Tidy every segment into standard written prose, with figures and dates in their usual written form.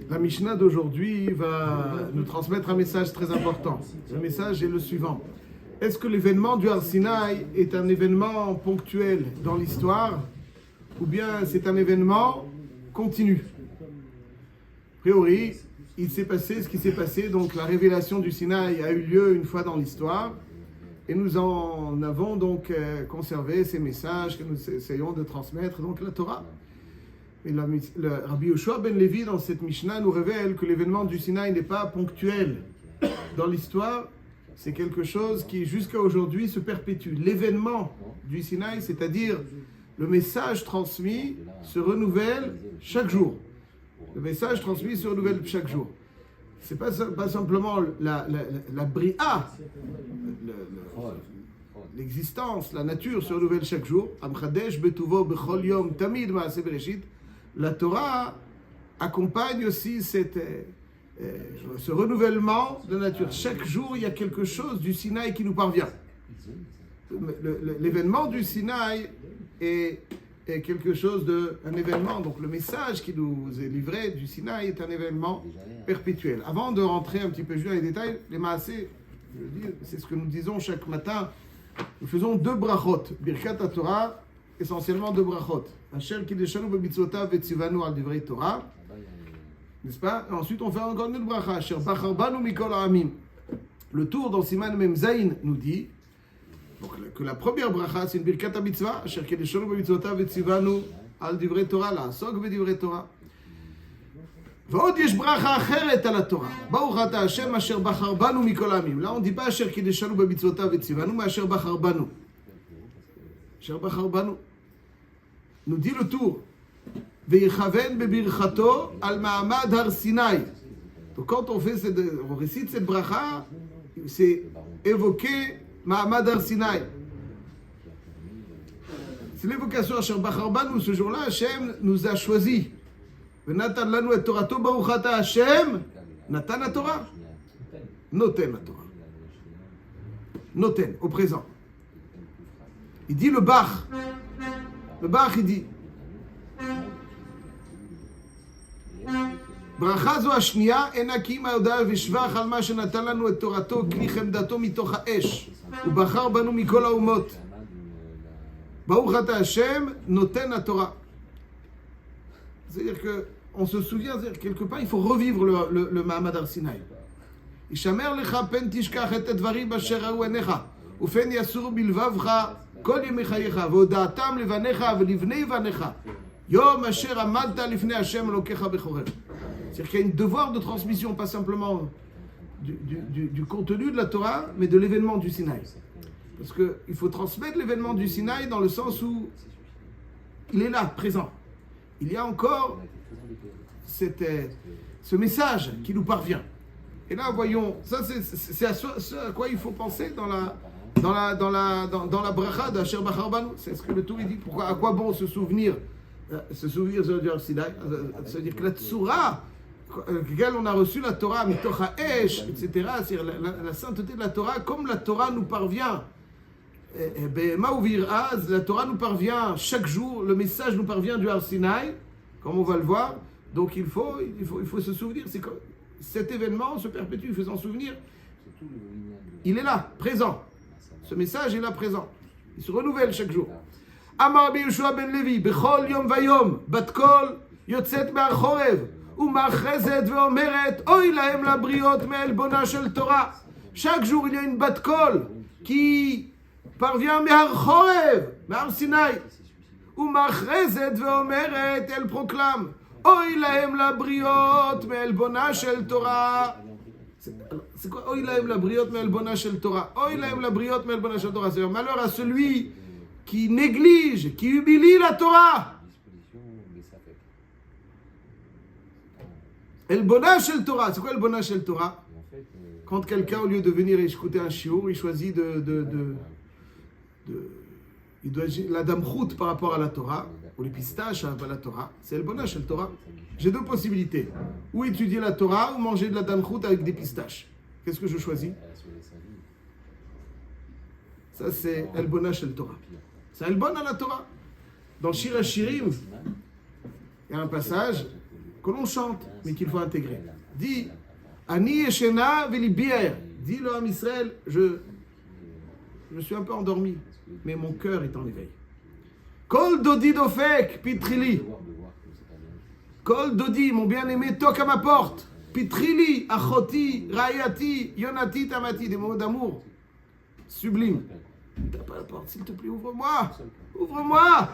La Mishnah d'aujourd'hui va nous transmettre un message très important. Le message est le suivant. Est-ce que l'événement du Har Sinaï est un événement ponctuel dans l'histoire ou bien c'est un événement continu? A priori, il s'est passé ce qui s'est passé, donc la révélation du Sinaï a eu lieu une fois dans l'histoire et nous en avons donc conservé ces messages que nous essayons de transmettre, donc la Torah. Et le Rabbi Yoshua ben Levi dans cette Mishnah nous révèle que l'événement du Sinaï n'est pas ponctuel dans l'histoire, c'est quelque chose qui jusqu'à aujourd'hui se perpétue. L'événement du Sinaï, c'est-à-dire le message transmis, se renouvelle chaque jour. Le message transmis se renouvelle chaque jour. C'est pas simplement la bria, l'existence, la nature se renouvelle chaque jour. Amchadesh betuvo bechol yom tamid ma'aseh bereshit. La Torah accompagne aussi ce renouvellement de la nature. Chaque jour, il y a quelque chose du Sinaï qui nous parvient. L'événement du Sinaï est quelque chose un événement. Donc le message qui nous est livré du Sinaï est un événement perpétuel. Avant de rentrer un petit peu dans les détails, les maaseh, je veux dire, c'est ce que nous disons chaque matin. Nous faisons 2 brachot, Birkat Torah, essentiellement 2 brachot. Asher kideshanu b'mitzvotav v'tzivanu al divrei Torah, n'est-ce pas? Ensuite, on fait encore une autre bracha. Asher bachar banu mikol ha'amim. Le tour dans Siman Mem Zayin nous dit donc, que la première bracha, c'est une birkat mitzvah. Asher kideshanu b'mitzvotav v'tzivanu al divrei Torah, la'asok b'divrei Torah. ועוד יש ברכה אחרת על התורה. ברוך אתה השם אשר בחר בנו מכל העמים. לא, on dit pas אשר קידשנו במצוותיו וציוונו, מאשר בחר בנו. אשר בחר בנו. nous dit le tour. ויכוון בברכתו על מעמד הר סיני. Donc quand on récite cette bracha, c'est évoquer מעמד הר סיני. C'est l'évocation אשר בחר בנו. Ce jour-là, Hachem nous a choisis. ונתן לנו את תורתו ברוך אתה השם, נתן התורה. נותן התורה. נותן, au présent. Il dit le Bach. Le Bach, il dit ברכה זו השנייה, אינה כי אם ההודעה ושבח על מה שנתן לנו את תורתו, כלי חמדתו מתוך האש, ובחר בנו מכל האומות. ברוך אתה השם, נותן התורה. C'est-à-dire qu'on se souvient, quelque part, il faut revivre le Mahamad Har Sinaï. Ishamer lecha pen tishkach et advarim asher raou enecha, ufen yasur bilvavcha kol yemei chayecha, ve'oda'atam levanecha ve'livnei vanecha, yom asher amadta lifnei Hashem elokecha bechorev. C'est-à-dire qu'il y a un devoir de transmission, pas simplement du contenu de la Torah, mais de l'événement du Sinaï. Parce qu'il faut transmettre l'événement du Sinaï dans le sens où il est là, présent. Il y a encore ce message qui nous parvient. Et là, voyons, ça c'est à quoi il faut penser dans la bracha d'Asher Bachar Banu. C'est ce que le Tour dit. À quoi bon se souvenir du Har Sinaï? C'est-à-dire que la Tzoura, laquelle on a reçu la Torah, Mitoch HaEsh, etc., c'est-à-dire la sainteté de la Torah, comme la Torah nous parvient. La Torah nous parvient chaque jour, le message nous parvient du Har Sinaï, comme on va le voir. Donc il faut se souvenir, c'est que cet événement se perpétue, il faut s'en souvenir. Il est là, présent. Ce message est là, présent. Il se renouvelle chaque jour. Amar Rabbi Yoshua ben Levi, bechol yom vayom, bat kol yotzet me'ar chorev, umachezet ve'omeret, oy lahem labriot me'elbona shel Torah. Chaque jour, il y a une bat kol qui parvient מהר חורב, מהר סיני, ומאחרזת ואומרת, elle proclame, אוי להם לבריות מעלבונה של תורה. C'est quoi אוי להם לבריות מעלבונה של תורה? אוי להם לבריות מעלבונה של תורה. C'est-à-dire malheur à celui qui néglige, qui humilie la Torah. Elbona shel Torah. C'est quoi Elbona shel Torah? Quand quelqu'un, au lieu de venir écouter un shiur, il choisit il doit la damchout par rapport à la Torah, ou les pistaches à la Torah, c'est le bonheur chez le Torah. J'ai 2 possibilités, ou étudier la Torah, ou manger de la damchout avec des pistaches. Qu'est-ce que je choisis? Ça c'est El Bona chez le Torah. C'est El Bona à la Torah. Dans Shir HaShirim, il y a un passage que l'on chante, mais qu'il faut intégrer. Dis, Ani Yeshena Velibier. Dis-le à Israël, je suis un peu endormi, mais mon cœur est en éveil. Kol Dodi Dofek, Pitrili. Kol Dodi, mon bien-aimé, toque à ma porte. Pitrili, Achoti, Rayati, Yonati, Tamati, des mots d'amour sublimes. T'as pas la porte, s'il te plaît, ouvre-moi. Ouvre-moi.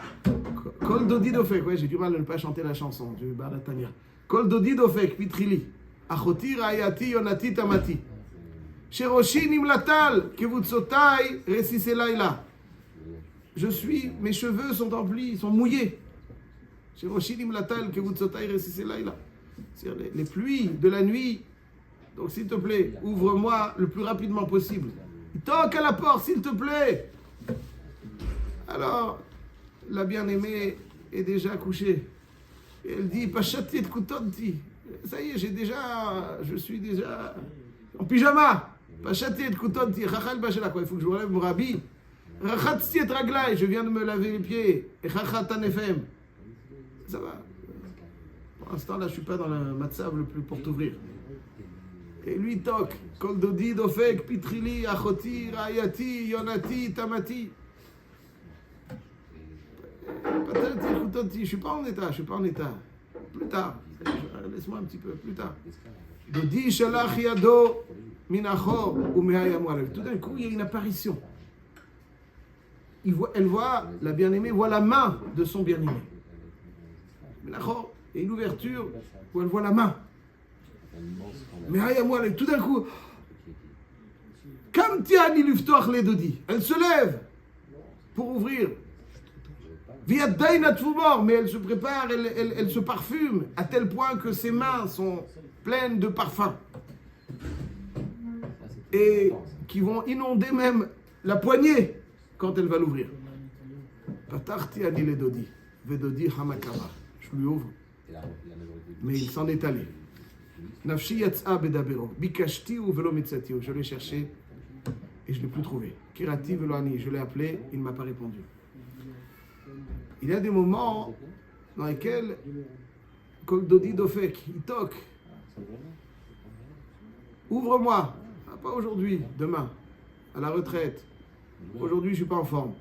Kol Dodi Dofek, ouais, j'ai du mal à ne pas chanter la chanson du Baratania. Kol Dodi Dofek, Pitrili, Achoti, Rayati, Yonati, Tamati. Sheroshi Nimlatal, Kevutsotai, Resise Laila. Mes cheveux sont emplis, ils sont mouillés. Sheroshi Nimlatal, Kevutsotai, Resise Laila. C'est-à-dire les pluies de la nuit. Donc s'il te plaît, ouvre-moi le plus rapidement possible. Il toque à la porte, s'il te plaît. Alors, la bien-aimée est déjà couchée. Et elle dit, Pachati et Koutonti. Ça y est, je suis déjà en pyjama. Pachati et Koutonti. Chachal Bachela, quoi. Il faut que je relève mon rabbi. Rachatsti et Raglaï. Je viens de me laver les pieds. Et Chachat Tanefem. Ça va. Pour l'instant, là, je ne suis pas dans le matzav le plus pour t'ouvrir. Et lui toque. Kol Dodi, Dofek, Pitrili, Achoti, Rayati, Yonati, Tamati. Je ne suis pas en état, Plus tard. Laisse-moi un petit peu, plus tard. Dodi, Shalach, Yado, Minachor, ou Mehayamwalev. Tout d'un coup, il y a une apparition. La bien-aimée voit la main de son bien-aimé. Minachor. Et une ouverture où elle voit la main. Mais tout d'un coup, comme Tiani Luftoach les Dodi, elle se lève pour ouvrir. Via Daina Tvoumor, mais elle se prépare, elle se parfume, à tel point que ses mains sont pleines de parfums. Et qui vont inonder même la poignée quand elle va l'ouvrir. Patar Tiani les Dodi, Vedodi Hamakama. Je lui ouvre. Mais il s'en est allé. Nafshi yatsa bedabero. Bikashti ou velo mitzati. Je l'ai cherché et je ne l'ai plus trouvé. Kirati velo ani. Je l'ai appelé, il ne m'a pas répondu. Il y a des moments dans lesquels Kol Dodi Dofek, il toque. Ouvre-moi. Ah, pas aujourd'hui, demain, à la retraite. Aujourd'hui, je ne suis pas en forme.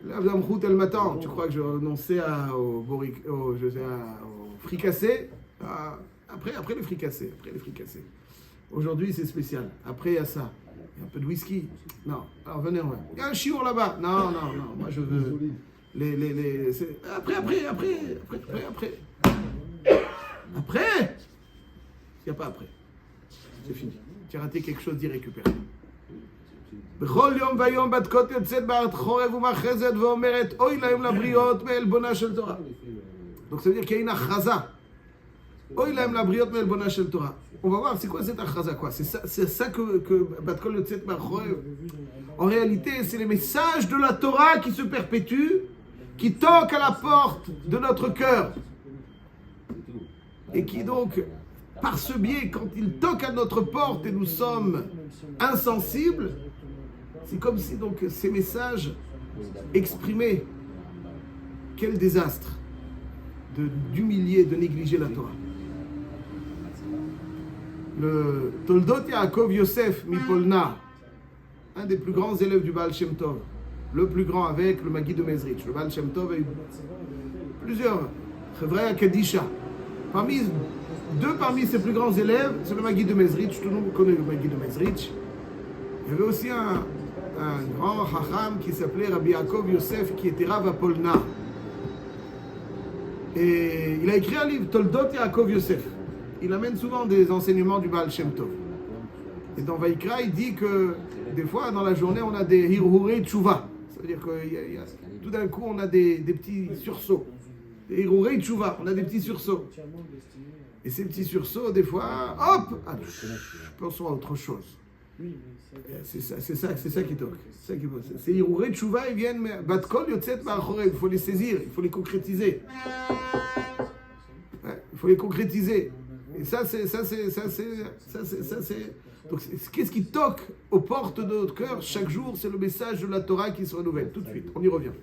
La Madame Rout, elle m'attend. Tu crois que je renonçais au fricassé? Après les fricassés. Aujourd'hui, c'est spécial. Après, il y a ça. Il y a un peu de whisky. Non. Alors, venez, ouais. Il y a un chiour là-bas. Non. Moi, je veux... Après. Après? Il n'y a pas après. C'est fini. Tu as raté quelque chose d'irrécupérable. בכל יום ויום בת קות יוצאת בארץ חורב ומחרזת ואומרת אוי להם לבריות מעלבונה של תורה. Donc ça veut dire qu'il y a une achraza. אוי להם לבריות מעלבונה של תורה. On va voir, c'est quoi cette achraza, quoi? C'est ça que בת קול יוצאת מהחורב. En réalité, c'est les messages de la Torah qui se perpétuent, qui toquent à la porte de notre cœur. Et qui donc, par ce biais, quand ils toquent à notre porte et nous sommes insensibles, c'est comme si donc ces messages exprimaient quel désastre d'humilier, de négliger la Torah. Le Toldot Yaakov Yosef Mipolna, un des plus grands élèves du Baal Shem Tov, le plus grand avec le Magid de Mezrich. Le Baal Shem Tov a eu plusieurs Chevreya Kedisha. Deux parmi ses plus grands élèves, c'est le Magid de Mezrich. Tout le monde connaît le Magid de Mezrich. Il y avait aussi un grand Chacham qui s'appelait Rabbi Yaakov Yosef, qui était Rav à Polna. Et il a écrit un livre, Toldot Yaakov Yosef. Il amène souvent des enseignements du Baal Shem Tov. Et dans Vaikra, il dit que des fois, dans la journée, on a des hirhurei tshuva. Ça veut dire que tout d'un coup, on a des petits sursauts. Des hirhurei tshuva, on a des petits sursauts. Et ces petits sursauts, des fois, hop, je pense à autre chose. C'est ça qui toque. Ces hirhurei tshuva, ils viennent, mais bat kol yotzet ba'achorev, il faut les saisir, il faut les concrétiser. Il faut les concrétiser. Et ça, c'est. Donc, qu'est-ce qui toque aux portes de notre cœur chaque jour? C'est le message de la Torah qui se renouvelle. Tout de suite, on y revient.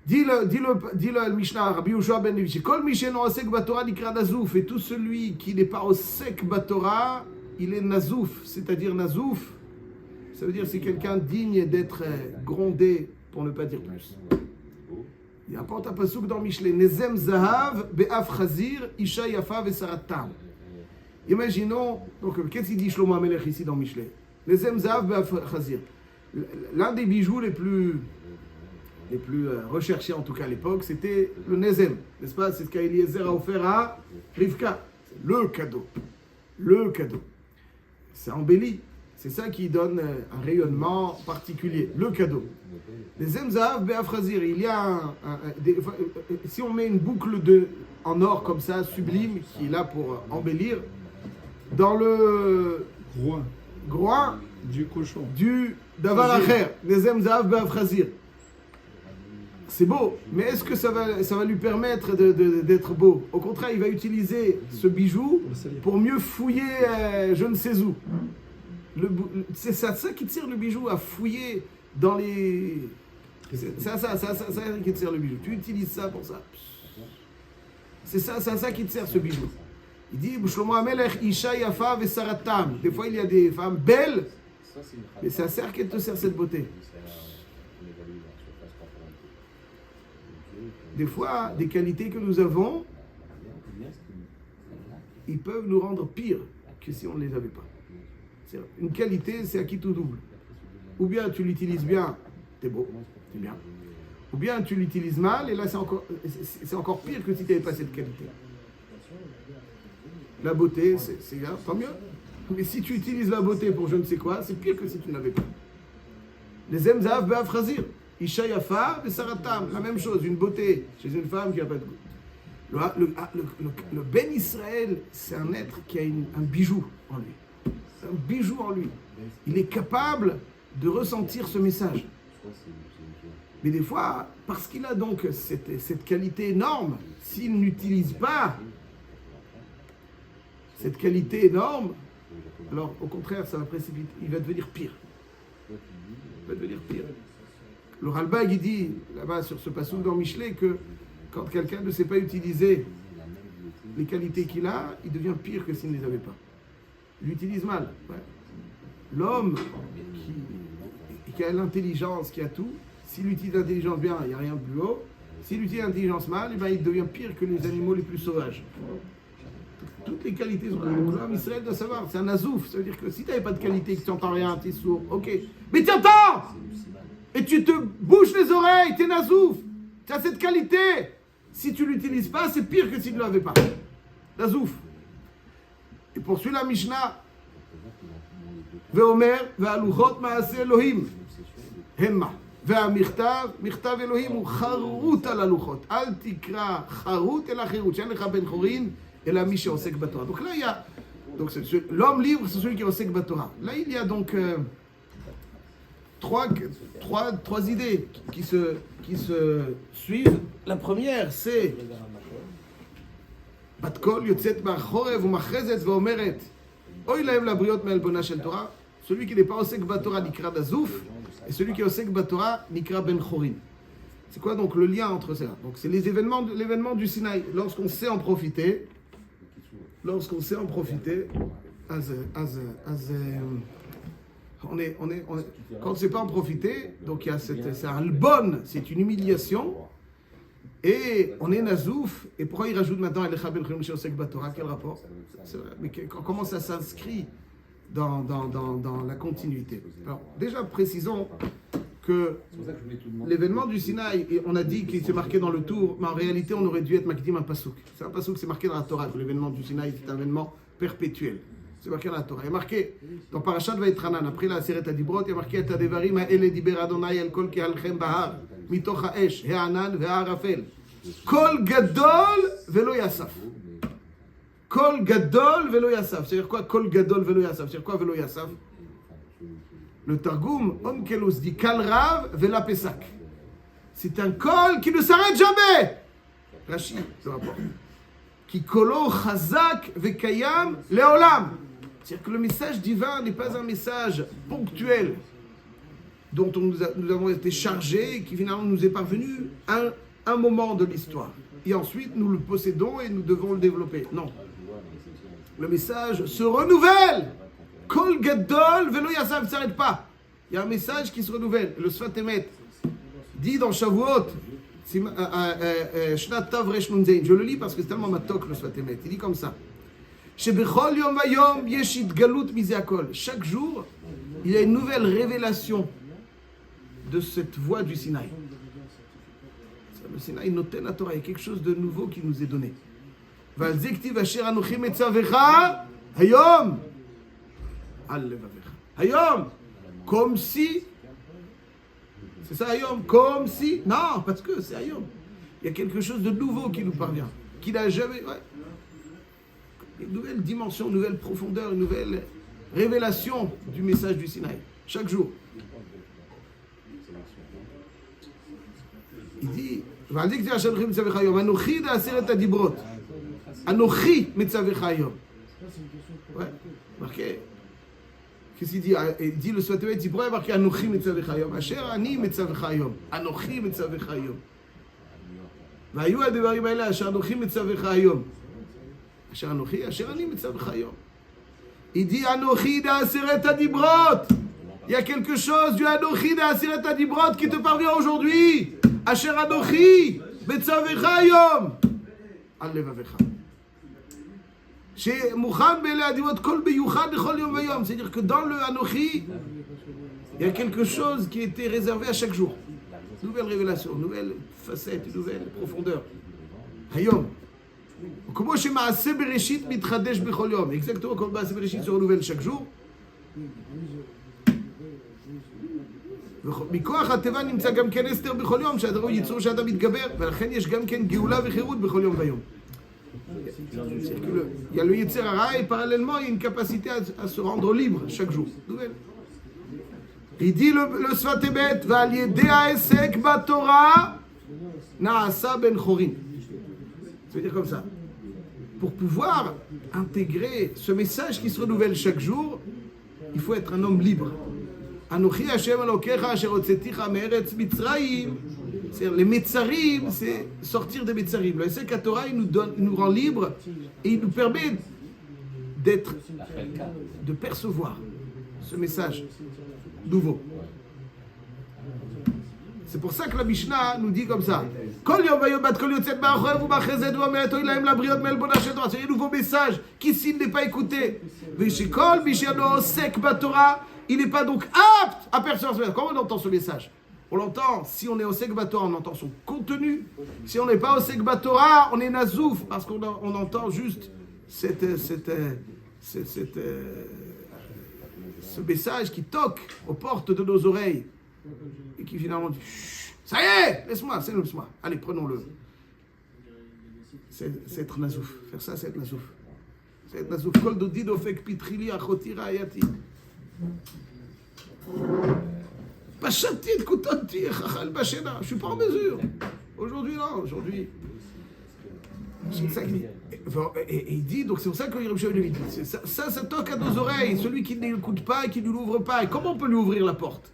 Dit le Mishnah, Rabbi Yoshua ben Levi, Kol mi she'eno osek batorah nikra nazouf, et tout celui qui n'est pas osek batorah, il est nazouf, c'est-à-dire nazouf, ça veut dire c'est quelqu'un digne d'être grondé, pour ne pas dire plus. Il apporte un pasuk dans Mishlei, Nezem zahav be'af chazir, isha yafa ve'saratam. Imaginons, donc qu'est-ce qu'il dit Shlomo HaMelech ici dans Mishlei? Nezem zahav be'af chazir. L'un des bijoux les plus recherchés, en tout cas à l'époque, c'était le Nezem, n'est-ce pas? C'est ce qu'Eliezer a offert à Rivka. C'est le cadeau. Le cadeau. C'est embelli. C'est ça qui donne un rayonnement particulier. Le cadeau. Nezem zahav be'af chazir. Il y a si on met une boucle en or comme ça, sublime, qui est là pour embellir, dans le groin du cochon, du davar acher, Nezem zahav be'af chazir. C'est beau, mais est-ce que ça va lui permettre d'être beau? Au contraire, il va utiliser ce bijou pour mieux fouiller je ne sais où. C'est ça qui tire le bijou, à fouiller dans les... C'est ça qui tire le bijou. Tu utilises ça pour ça. C'est ça qui te sert ce bijou. Il dit, Shlomo HaMelech, Isha yafa ve'saratam. Des fois, il y a des femmes belles, mais ça sert qu'elle te sert cette beauté. Des fois, des qualités que nous avons, ils peuvent nous rendre pire que si on ne les avait pas. Une qualité, c'est à qui tout double. Ou bien tu l'utilises bien, t'es beau, t'es bien. Ou bien tu l'utilises mal, et là c'est encore pire que si tu n'avais pas cette qualité. La beauté, c'est grave, tant mieux. Mais si tu utilises la beauté pour je ne sais quoi, c'est pire que si tu n'avais pas. Les Emzav be'af chazir. Isha yafa ve'saratam. La même chose, une beauté chez une femme qui n'a pas de goût. Le Ben Israël, c'est un être qui a un bijou en lui. C'est un bijou en lui. Il est capable de ressentir ce message. Mais des fois, parce qu'il a donc cette qualité énorme, s'il n'utilise pas cette qualité énorme, alors au contraire, ça va précipiter. Il va devenir pire. Il va devenir pire. Le Ralbag, il dit, là-bas, sur ce passage dans Mishlei, que quand quelqu'un ne sait pas utiliser les qualités qu'il a, il devient pire que s'il ne les avait pas. Il l'utilise mal. Ouais. L'homme qui a l'intelligence, qui a tout, s'il utilise l'intelligence bien, il n'y a rien de plus haut. S'il utilise l'intelligence mal, eh ben, il devient pire que les animaux les plus sauvages. Toutes les qualités sont là. Donc l'homme Israël doit savoir, c'est un azouf. Ça veut dire que si tu n'avais pas de qualité, que tu n'entends rien, tu es sourd, ok. Mais tu entends! Et tu te bouches les oreilles, tu es nazouf. Tu as cette qualité. Si tu ne l'utilises pas, c'est pire que si tu ne l'avais pas. Nazouf. Et poursuit la Mishnah. Ve'omer ve'aluchot ma'aseh Elohim. Hemma. והמכתב, מכתב אלוהים הוא חרוט על הלוחות. אל תקרא חרוט אלא חירות. שאין לך בן חורין, אלא מי שעוסק בתורה. Donc là, il y a... Donc, l'homme libre, c'est celui qui osek Batora. Là, il y a donc trois idées qui se suivent. La première, c'est בת קול יוצאת מהחורב ומכרזת ואומרת אוי להם לבריות מעלבונה של תורה. Celui qui n'est pas osek Batora nikra dazouf, et celui qui est osek Batora nikra ben chorin. C'est quoi donc le lien entre cela? Donc c'est l'événement du Sinaï. Lorsqu'on sait en profiter, quand on ne sait pas en profiter, donc il y a c'est un bon, c'est une humiliation, et on est nazouf. Et pourquoi il rajoute maintenant Elecha ben chorin osek Batora? Quel rapport? Mais comment ça s'inscrit dans la continuité? Alors, déjà, précisons que l'événement du Sinaï, on a dit qu'il s'est marqué dans le tour, mais en réalité, on aurait dû être makdim un pasouk. C'est un pasouk, c'est marqué dans la Torah. L'événement du Sinaï, c'est un événement perpétuel. C'est marqué dans la Torah. Il est marqué dans Parashat Vaïtranan, après la Seret Adibrot, il y a marqué Et Adevarim ha'ele diber Adonai el kol kehalchem bahar, mitoch ha'esh, ha'anan ve'ha'arafel. Kol gadol velo yasaf. Kol gadol velo yasaf. C'est-à-dire quoi Kol gadol velo yasaf? C'est-à-dire quoi velo yasaf? Le Targum, Onkelos dit Kal Rav vela Pesak. C'est un kol qui ne s'arrête jamais. Rashi, le rapport. Qui kolo chazak vekayam leolam. C'est-à-dire que le message divin n'est pas un message ponctuel. dont nous avons été chargés et qui finalement nous est parvenu un moment de l'histoire. Et ensuite, nous le possédons et nous devons le développer. Non. Le message se renouvelle. Kol gadol velo yasav ne s'arrête pas. Il y a un message qui se renouvelle. Le Sfat Emet dit dans Shavuot, Shnat Tav Resh Nun Zayin. Je le lis parce que c'est tellement matok le Sfat Emet. Il dit comme ça. Shebechol yom vayom yesh itgalut mize hakol. Chaque jour, il y a une nouvelle révélation de cette voie du Sinaï. Le Sinaï noten la Torah, il y a quelque chose de nouveau qui nous est donné. Val zektiv asher anochi metzavecha hayom al levavecha. Hayom, comme si, c'est ça Hayom, comme si, non, parce que c'est Hayom. Il y a quelque chose de nouveau qui nous parvient, qui n'a jamais, une nouvelle dimension, une nouvelle profondeur, une nouvelle révélation du message du Sinaï, chaque jour. Il dit, Anochi d'aseret adibrot. Anochi metzavecha hayom. Ouais, marqué. Qu'est-ce qu'il dit? Il dit le Sfat Emet, il pourrait marquer Anochi metzavecha hayom. Asher ani metzavecha hayom. Anochi metzavecha hayom. והיו הדברים האלה אשר אנוכי מצווך היום. אשר אנוכי, אשר אני מצווך היום. Il dit Anochi d'aseret adibrot. Il y a quelque chose du Anochi d'aseret adibrot qui te parvient aujourd'hui. Asher Anochi metzavecha hayom. Al levavecha. שמוכן באלה הדיבות כל ביוחד לכל יום ויום. C'est-à-dire que dans le Anochi, il y a quelque chose qui était réservé à chaque jour. Nouvelle révélation, nouvelle facette, nouvelle profondeur. Hayom. כמו שמעשה בראשית מתחדש בכל יום. Exactement comme מעשה בראשית se renouvelle chaque jour. מכוח הטבע נמצא גם כן אסתר בכל יום, שהדבר ייצור שאדם מתגבר, ולכן יש גם כן גאולה וחירות בכל יום ויום. Il y a le Yetzer Hara et parallèlement il y a une capacité à se rendre libre chaque jour. Nouvelle. Il dit le Sfat Emet, ועל ידי העסק בתורה נעשה בן חורין. Ça veut dire comme ça. Pour pouvoir intégrer ce message qui se renouvelle chaque jour, il faut être un homme libre. Anochi Hashem Elokecha asher hotzeticha me'eretz Mitzrayim. C'est-à-dire les Metzarim, c'est sortir des Metzarim. Le Esek HaTorah, il nous rend libres et il nous permet de percevoir ce message nouveau. C'est pour ça que la Mishnah nous dit comme ça. Kol yom vayom bat kol yotzet ba'achorev u'ba'chezed u'amet o'ilaim labriot me'elbona shel Torah. C'est un nouveau message qui, s'il n'est pas écouté, v'shekol mishano osek b'Torah, il n'est pas donc apte à percevoir ce message. Comment on entend ce message? On l'entend, si on est osek b'Torah, on entend son contenu. Si on n'est pas osek b'Torah, on est nazouf, parce qu'on entend juste ce message qui toque aux portes de nos oreilles. Et qui finalement dit ça y est, laisse-moi, allez, prenons-le. C'est être nazouf. Faire ça, c'est être nazouf. C'est être nazouf. Kol dodi dofek pitrili achoti ra'ayati. Pashati et kutoti echachal bashena. Je suis pas en mesure. Aujourd'hui, non. Aujourd'hui. C'est ça qu'il dit. Et il dit, donc c'est pour ça que Yerem Shaul lui dit ça toque à nos oreilles. Celui qui ne l'écoute pas et qui ne l'ouvre pas. Et comment on peut lui ouvrir la porte?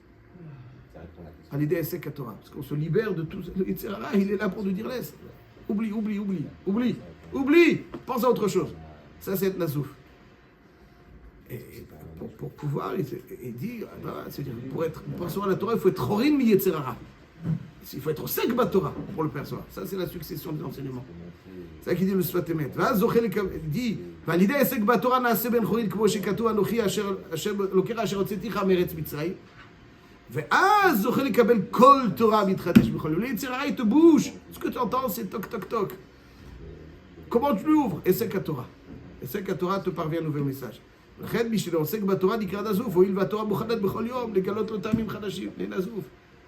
À l'idée Esek HaTorah, parce qu'on se libère de tout. Le Yetzer Hara, il est là pour nous dire laisse. Oublie. Pense à autre chose. Ça, c'est être nazouf. Et pour pouvoir, il dit, c'est-à-dire, pour percevoir la Torah, il faut être chorin mi Yetzer Hara. Il faut être Osek b'Torah pour le percevoir. Ça, c'est la succession des enseignements. C'est ça qu'il dit le Sfat Emet. Il dit, ועל ידי עסק בתורה נעשה בן חורין כמו שכתוב אנוכי אשר לוקח אשר הוצאתיך מארץ מצרים. ואז זוכה לקבל כל תורה מתחדש בכל יום. ליצר הרע, il te bouge. Ce que tu entends, c'est toc, toc, toc. Comment tu l'ouvres? Esek HaTorah. Esek HaTorah te parvient un nouvel message. לכן, בשביל העוסק בתורה נקרא נזוף, הואיל והתורה מוכנת בכל יום, לגלות לו טעמים חדשים, les נזוף.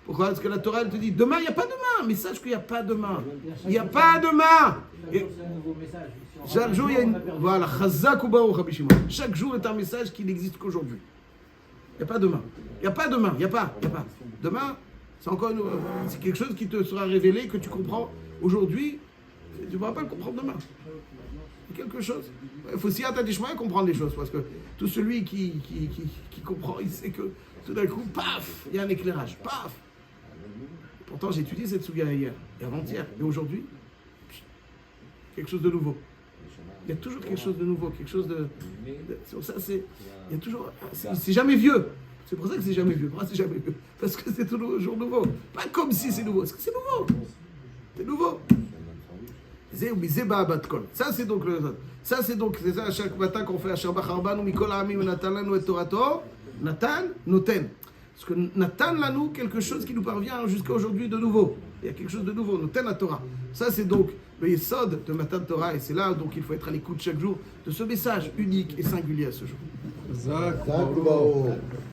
Pourquoi? Parce que la Torah, elle te dit, demain, il n'y a pas demain. Mais sache qu'il n'y a pas demain. Il n'y a pas demain. Chaque jour, il y a une... Voilà, Chazak ou Baruch Rabbi Shimon. Chaque jour est un message qui n'existe qu'aujourd'hui. Il n'y a pas demain. Il n'y a pas demain. Il n'y a pas. Demain, c'est encore c'est quelque chose qui te sera révélé, que tu comprends aujourd'hui. Tu ne pourras pas le comprendre demain. C'est quelque chose. Il faut s'y attacher et comprendre les choses. Parce que tout celui qui comprend, il sait que Tout d'un coup, paf, il y a un éclairage, paf. Pourtant, j'ai étudié cette Souga hier, et avant-hier, et aujourd'hui, quelque chose de nouveau. Il y a toujours quelque chose de nouveau, quelque chose de ça, il y a toujours, c'est jamais vieux. C'est pour ça que c'est jamais vieux. Pourquoi c'est jamais vieux? Parce que c'est toujours nouveau. Pas comme si c'est nouveau, parce que c'est nouveau. C'est nouveau. Ça c'est donc c'est ça chaque matin qu'on fait à Shabbat Harbanu Mikol Amim Natan Lanu et Torato Natan Noten. Parce que Natan Lanu quelque chose qui nous parvient jusqu'à aujourd'hui de nouveau. Il y a quelque chose de nouveau, Noten la Torah. Ça c'est donc le Yesod de Matan Torah et c'est là donc il faut être à l'écoute chaque jour de ce message unique et singulier à ce jour.